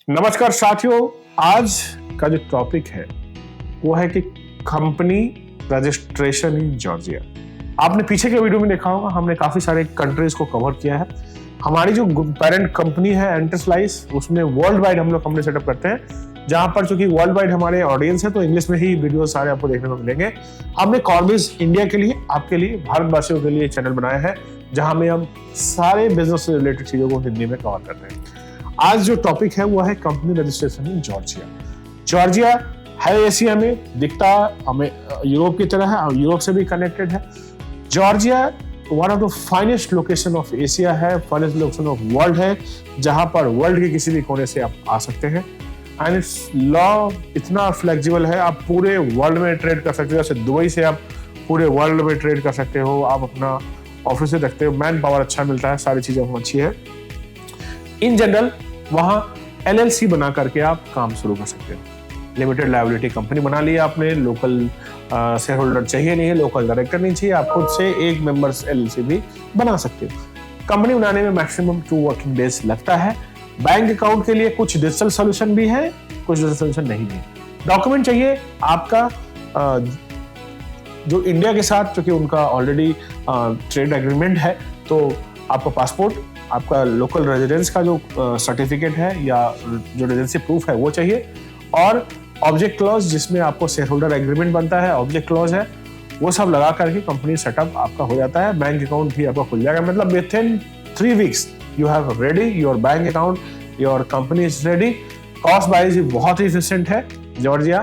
नमस्कार साथियों, आज का जो टॉपिक है वो है कि कंपनी रजिस्ट्रेशन इन जॉर्जिया। आपने पीछे के वीडियो में देखा होगा, हमने काफी सारे कंट्रीज को कवर किया है। हमारी जो पेरेंट कंपनी है एंटरस्लाइस, उसमें वर्ल्ड वाइड हमने सेटअप करते हैं, जहां पर चूंकि वर्ल्ड वाइड हमारे ऑडियंस है तो इंग्लिश में ही वीडियो सारे आपको देखने को मिलेंगे। हमने कॉर्बिस इंडिया के लिए, आपके लिए, भारतवासियों के लिए चैनल बनाया है जहां में हम सारे बिजनेस से रिलेटेड चीजों को हिंदी में कवर करते हैं। आज जो टॉपिक है वो है company registration in Georgia. Georgia है एशिया में, दिखता हमें यूरोप की तरह है और यूरोप से भी कनेक्टेड है। Georgia one of the finest location of Asia है, फाइनेस्ट लोकेशन ऑफ वर्ल्ड है, जहां पर वर्ल्ड के किसी भी कोने से आप आ सकते हैं। एंड इट्स लॉ इतना फ्लेक्सिबल है, आप पूरे वर्ल्ड में ट्रेड कर सकते हो। जैसे दुबई से आप पूरे वर्ल्ड में ट्रेड कर सकते हो, आप अपना ऑफिस से रखते हो, मैन पावर अच्छा मिलता है, सारी चीजें अच्छी है। इन जनरल वहां LLC बना करके आप काम शुरू कर सकते हो। लिमिटेड लायबिलिटी कंपनी बना लिया आपने, लोकल शेयर होल्डर चाहिए नहीं है, लोकल डायरेक्टर नहीं चाहिए, आप खुद से एक मेंबर्स LLC भी बना सकते हो। कंपनी बनाने में मैक्सिमम 2 वर्किंग डेज लगता है। बैंक अकाउंट के लिए कुछ डिजिटल सोल्यूशन भी है, कुछ डिजिटल सोल्यूशन नहीं भी। डॉक्यूमेंट चाहिए आपका जो इंडिया के साथ, क्योंकि उनका ऑलरेडी ट्रेड एग्रीमेंट है, तो आपका पासपोर्ट, आपका लोकल रेजिडेंस का जो सर्टिफिकेट है या जो रेजिडेंसी प्रूफ है वो चाहिए, और ऑब्जेक्ट क्लॉज जिसमें आपको शेयर होल्डर एग्रीमेंट बनता है, ऑब्जेक्ट क्लॉज है, वो सब लगा करके कंपनी सेटअप आपका हो जाता है। बैंक अकाउंट भी आपका खुल जाएगा, मतलब with in 3 weeks you have ready your bank account, your company is ready. Cost wise बहुत ही इफिशिएंट है जॉर्जिया।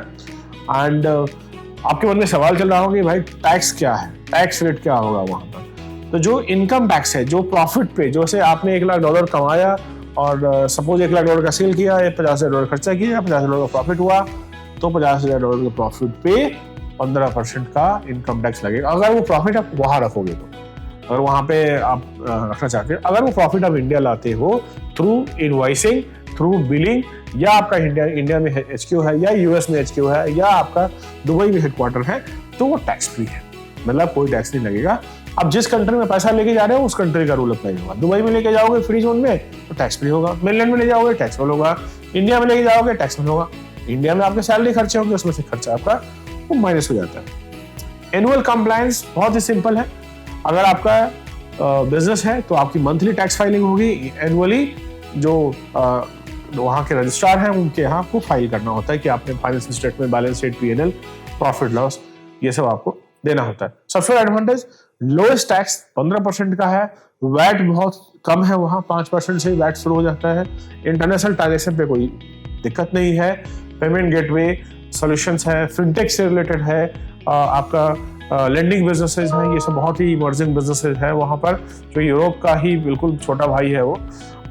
एंड आपके मन में सवाल चल रहा होगा कि भाई टैक्स क्या है, टैक्स रेट क्या होगा वहां पर। तो जो इनकम टैक्स है, जो प्रॉफिट पे, जैसे आपने $1 लाख कमाया और सपोज $1 लाख का सेल किया, $50,000 खर्चा किया, $50,000 का प्रॉफिट हुआ, तो $50,000 के प्रॉफिट पे 15% का इनकम टैक्स लगेगा। अगर वो प्रॉफिट आप वहां रखोगे तो, अगर वहां पे आप रखना चाहते हैं, अगर वो प्रॉफिट आप इंडिया लाते हो थ्रू इनवॉइसिंग, थ्रू बिलिंग, या आपका इंडिया में HQ है या US में HQ है या आपका दुबई में हेडक्वार्टर है, तो वो टैक्स फ्री है, मतलब कोई टैक्स नहीं लगेगा। अब जिस कंट्री में पैसा लेके जा रहे हो उस कंट्री का रूल अप्लाई होगा। दुबई में लेके जाओगे फ्री जोन में तो टैक्स फ्री होगा, मेनलैंड में ले जाओगे टैक्स फ्री होगा, इंडिया में लेके जाओगे टैक्स फ्री होगा। इंडिया में आपके सैलरी खर्चे होंगे, उसमें से खर्चा आपका वो माइनस हो जाता है। एनुअल कंप्लायंस बहुत ही सिंपल है। अगर आपका बिजनेस है तो आपकी मंथली टैक्स फाइलिंग होगी एनुअली, जो वहाँ के रजिस्ट्रार हैं उनके यहाँ आपको फाइल करना होता है कि आपने financial statement, balance sheet, P&L, profit loss, ये सब आपको देना होता है। सबसे एडवांटेज, लोएस्ट टैक्स 15% का है, वैट बहुत कम है, वहाँ 5% से वैट शुरू हो जाता है। इंटरनेशनल ट्रांजेक्शन पे कोई दिक्कत नहीं है। पेमेंट गेटवे सॉल्यूशंस है, फिनटेक से रिलेटेड है, आपका लेंडिंग बिजनेसेस हैं, ये सब बहुत ही इमर्जिंग बिजनेसेस है वहाँ पर, जो यूरोप का ही बिल्कुल छोटा भाई है वो,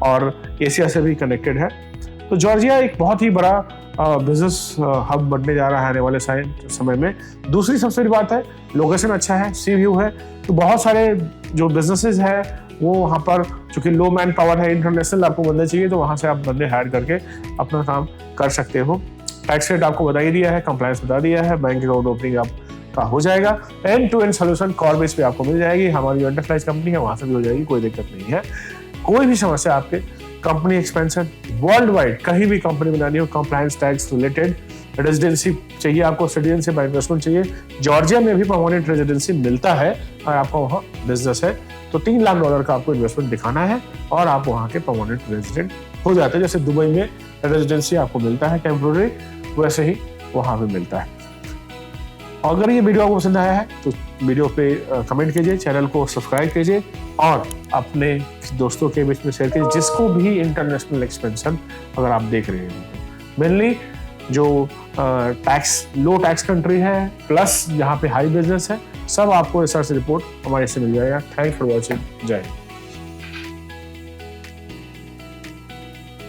और एशिया से भी कनेक्टेड है। तो जॉर्जिया एक बहुत ही बड़ा बिजनेस हब बनने जा रहा है आने वाले समय में। दूसरी सबसे बड़ी बात है, लोकेशन अच्छा है, सी व्यू है, तो बहुत सारे जो बिजनेसेस है वो वहाँ पर, चूंकि लो मैन पावर है, इंटरनेशनल आपको बंदे चाहिए, तो वहाँ से आप बंदे हायर करके अपना काम कर सकते हो। टैक्स रेट आपको बता ही दिया है, कंप्लायंस बता दिया है, बैंक अकाउंट ओपनिंग आपका हो जाएगा, एंड टू एंड सोल्यूशन कॉर्बिस पे आपको मिल जाएगी। हमारी जो एंटरप्राइज कंपनी है वहाँ से भी हो जाएगी, कोई दिक्कत नहीं है। कोई भी समस्या आपके कंपनी एक्सपेंशन वर्ल्ड वाइड कहीं भी कंपनी बनानी हो, कंप्लायंस, टैक्स रिलेटेड, रेजिडेंसी चाहिए आपको, सिटीजनशिप, इन्वेस्टमेंट चाहिए, जॉर्जिया में भी परमानेंट रेजिडेंसी मिलता है और आपका वहाँ बिजनेस है, तो $3 लाख का आपको इन्वेस्टमेंट दिखाना है और आप वहाँ के परमानेंट रेजिडेंट हो जाते हैं। जैसे दुबई में रेजिडेंसी आपको मिलता है टेम्पोररी, वैसे ही वहाँ भी मिलता है। अगर ये वीडियो आपको पसंद आया है तो वीडियो पे कमेंट कीजिए, चैनल को सब्सक्राइब कीजिए और अपने दोस्तों के बीच में शेयर कीजिए जिसको भी इंटरनेशनल एक्सपेंशन अगर आप देख रहे हैं। मेनली जो लो टैक्स कंट्री है प्लस जहाँ पे हाई बिजनेस है, सब आपको रिसर्च रिपोर्ट हमारे से मिल जाएगा। Thanks for watching. जय हिंद।